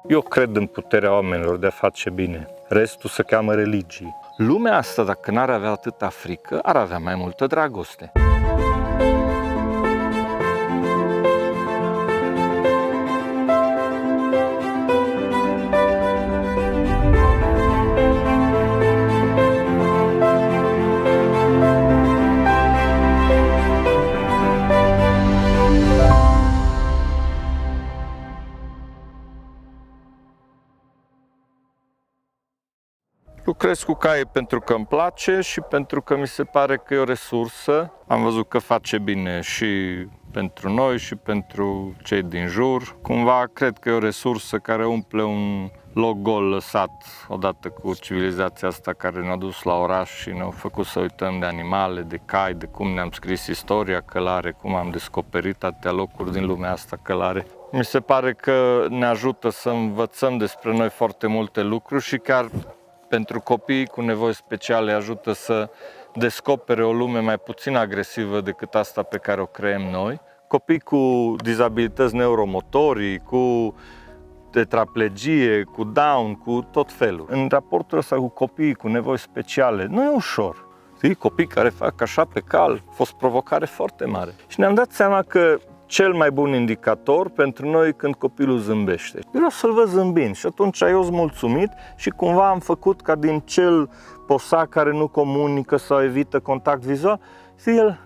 Eu cred în puterea oamenilor de a face bine. Restul se cheamă religii. Lumea asta, dacă n-ar avea atâta frică, ar avea mai multă dragoste. Lucrez cu cai pentru că îmi place și pentru că mi se pare că e o resursă. Am văzut că face bine și pentru noi și pentru cei din jur. Cumva cred că e o resursă care umple un loc gol lăsat odată cu civilizația asta care ne-a dus la oraș și ne-a făcut să uităm de animale, de cai, de cum ne-am scris istoria călare, cum am descoperit atâtea locuri din lumea asta călare. Mi se pare că ne ajută să învățăm despre noi foarte multe lucruri și chiar pentru copiii cu nevoi speciale ajută să descopere o lume mai puțin agresivă decât asta pe care o creăm noi. Copii cu dizabilități neuromotorii, cu tetraplegie, cu Down, cu tot felul. În raportul ăsta cu copiii cu nevoi speciale, nu e ușor. Știi? Copii care fac așa pe cal, a fost provocare foarte mare. Și ne-am dat seama că cel mai bun indicator pentru noi când copilul zâmbește. Eu vreau să-l văd zâmbind și atunci eu sunt mulțumit și cumva am făcut ca din cel posac care nu comunică sau evită contact vizual, și el,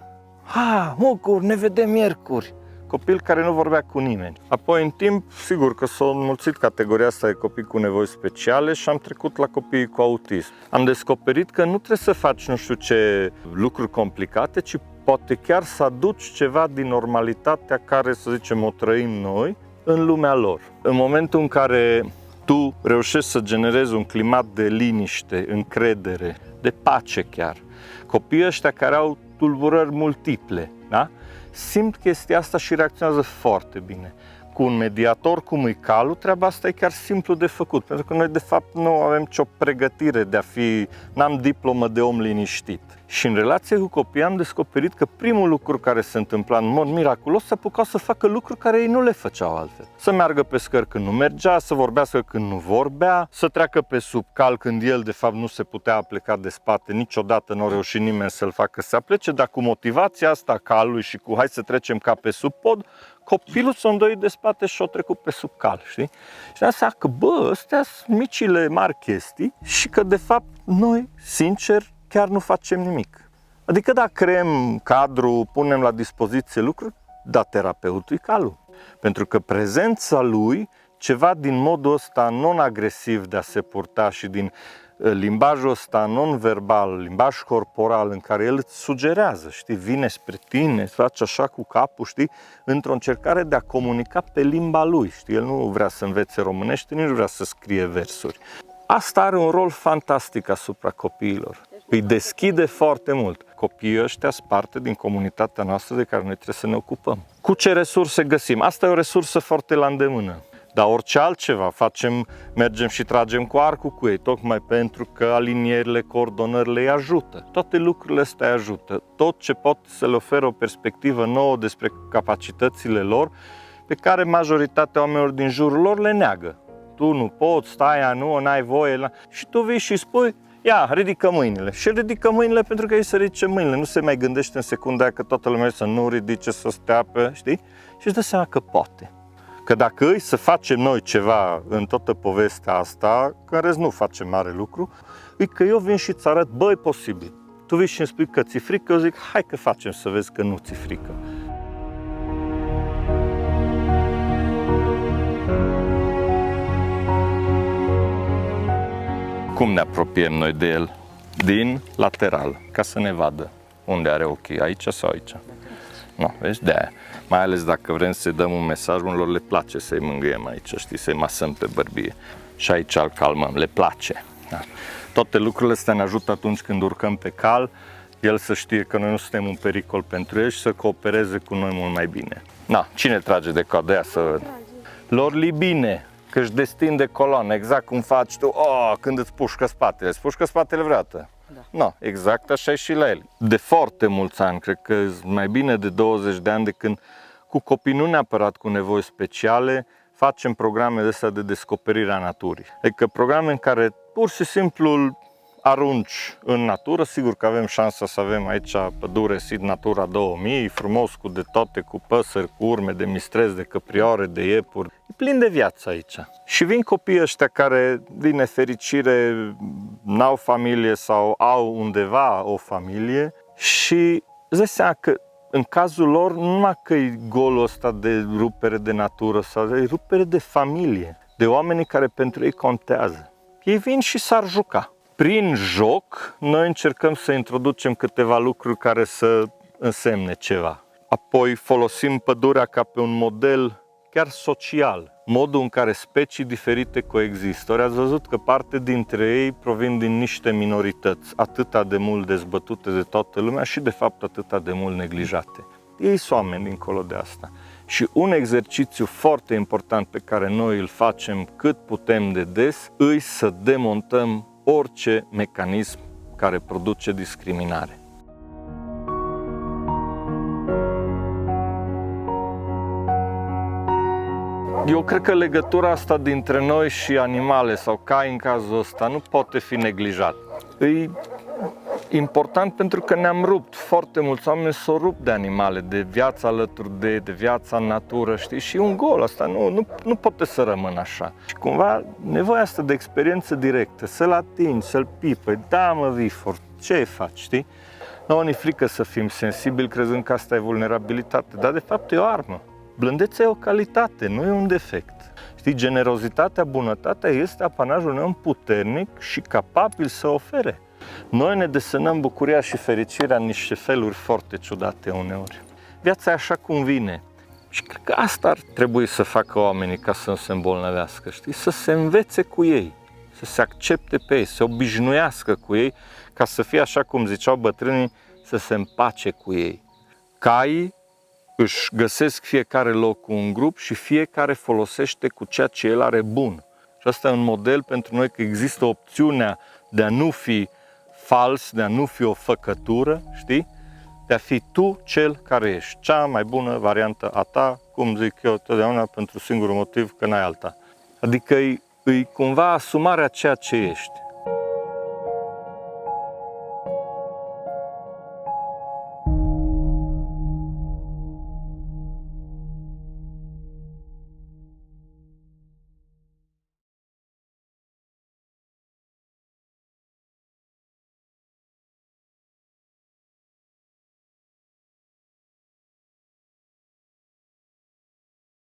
Mucur, ne vedem miercuri. Copil care nu vorbea cu nimeni. Apoi, în timp, sigur că s-a înmulțit categoria asta de copii cu nevoi speciale și am trecut la copiii cu autism. Am descoperit că nu trebuie să faci nu știu ce lucruri complicate, ci poate chiar să aduci ceva din normalitatea care, să zicem, o trăim noi în lumea lor. În momentul în care tu reușești să generezi un climat de liniște, încredere, de pace chiar, copiii ăștia care au tulburări multiple, da? Simt chestia asta și reacționează foarte bine. Cu un mediator cum e calul, treaba asta e chiar simplu de făcut, pentru că noi de fapt nu avem nicio pregătire de a fi, n-am diplomă de om liniștit. Și în relație cu copiii am descoperit că primul lucru care se întâmpla în mod miraculos se apucau să facă lucruri care ei nu le făceau altfel. Să meargă pe scări când nu mergea, să vorbească când nu vorbea, să treacă pe sub cal când el de fapt nu se putea apleca de spate, niciodată nu a reușit nimeni să-l facă să aplece, dar cu motivația asta calului și cu hai să trecem ca pe sub pod, copilul s-a îndoit de spate și a trecut pe sub cal, știi? Și asta că, astea sunt micile mari chestii și că de fapt noi, sincer, chiar nu facem nimic. Adică da, creăm cadru, punem la dispoziție lucruri, da, terapeutul e calul. Pentru că prezența lui, ceva din modul ăsta non-agresiv de a se purta și din limbajul ăsta non-verbal, limbaj corporal în care el îți sugerează, știi, vine spre tine, face așa cu capul, știi, într-o încercare de a comunica pe limba lui, știi, el nu vrea să învețe românește, nici nu vrea să scrie versuri. Asta are un rol fantastic asupra copiilor. Îi deschide foarte mult. Copiii ăștia sunt parte din comunitatea noastră de care noi trebuie să ne ocupăm. Cu ce resurse găsim? Asta e o resursă foarte la îndemână. Dar orice altceva facem, mergem și tragem cu arcul cu ei, tocmai pentru că alinierile, coordonările îi ajută. Toate lucrurile astea îi ajută. Tot ce pot să le oferă o perspectivă nouă despre capacitățile lor, pe care majoritatea oamenilor din jurul lor le neagă. Tu nu poți, stai, nu, n-ai voie. Și tu vii și spui, ia, ridică mâinile. Și ridică mâinile pentru că ei să ridice mâinile. Nu se mai gândește în secunda aia că toată lumea să nu ridice, să stea pe, știi? Și își dă seama că poate. Că dacă îi să facem noi ceva în toată povestea asta, că în rest nu facem mare lucru, e că eu vin și îți arăt, bă, e posibil. Tu vii și îmi spui că ți-e frică, eu zic, hai că facem să vezi că nu ți-e frică. Cum ne apropiem noi de el? Din lateral, ca să ne vadă unde are ochii, aici sau aici. Nu, vezi, de-aia. Mai ales dacă vrem să-i dăm un mesaj, unor le place să-i mângâiem aici, știi, să-i masăm pe bărbie. Și aici îl calmăm, le place. Da. Toate lucrurile astea ne ajută atunci când urcăm pe cal, el să știe că noi nu suntem un pericol pentru el și să coopereze cu noi mult mai bine. Na, cine trage de coadă aia să văd? Lor li bine, că își destinde coloană, exact cum faci tu, când îți pușcă spatele. Îți pușcă spatele vreodată? Da. No, exact așa e și la el. De foarte mulți ani, cred că mai bine de 20 de ani de când cu copii nu neapărat cu nevoi speciale, facem programe de astea de descoperire a naturii. Adică programe în care pur și simplu îl arunci în natură. Sigur că avem șansa să avem aici pădure SID Natura 2000, frumos cu de toate, cu păsări, cu urme de mistrezi, de căprioare, de iepuri. E plin de viață aici. Și vin copiii ăștia care, din nefericire, n-au familie sau au undeva o familie și îți dai seama că în cazul lor, nu numai că e golul ăsta de rupere de natură, sau e rupere de familie, de oamenii care pentru ei contează. Ei vin și s-ar juca. Prin joc, noi încercăm să introducem câteva lucruri care să însemne ceva. Apoi folosim pădurea ca pe un model chiar social, modul în care specii diferite coexistă. Ori ați văzut că parte dintre ei provin din niște minorități, atâta de mult dezbătute de toată lumea și de fapt atâta de mult neglijate. Ei sunt oameni dincolo de asta. Și un exercițiu foarte important pe care noi îl facem cât putem de des, îi să demontăm orice mecanism care produce discriminare. Eu cred că legătura asta dintre noi și animale sau cai în cazul ăsta nu poate fi neglijat. E important pentru că ne-am rupt. Foarte mulți oameni s-au rupt de animale, de viața alături de viața în natură, știi? Și un gol ăsta nu poate să rămână așa. Și cumva nevoia asta de experiență directă, să-l atingi, să-l pipăi, da mă Vifor, ce faci, știi? Nouă ne frică să fim sensibili crezând că asta e vulnerabilitate, dar de fapt e o armă. Blândețea e o calitate, nu e un defect. Știi, generozitatea, bunătatea este apanajul unui om puternic și capabil să ofere. Noi ne desenăm bucuria și fericirea în niște feluri foarte ciudate uneori. Viața e așa cum vine. Și cred că asta ar trebui să facă oamenii ca să nu se îmbolnăvească, știi? Să se învețe cu ei, să se accepte pe ei, să se obișnuiască cu ei, ca să fie așa cum ziceau bătrânii, să se împace cu ei. Caii își găsesc fiecare loc cu un grup și fiecare folosește cu ceea ce el are bun. Și asta e un model pentru noi că există opțiunea de a nu fi fals, de a nu fi o făcătură, știi? De a fi tu cel care ești. Cea mai bună variantă a ta, cum zic eu totdeauna, pentru singurul motiv că n-ai alta. Adică e cumva asumarea ceea ce ești.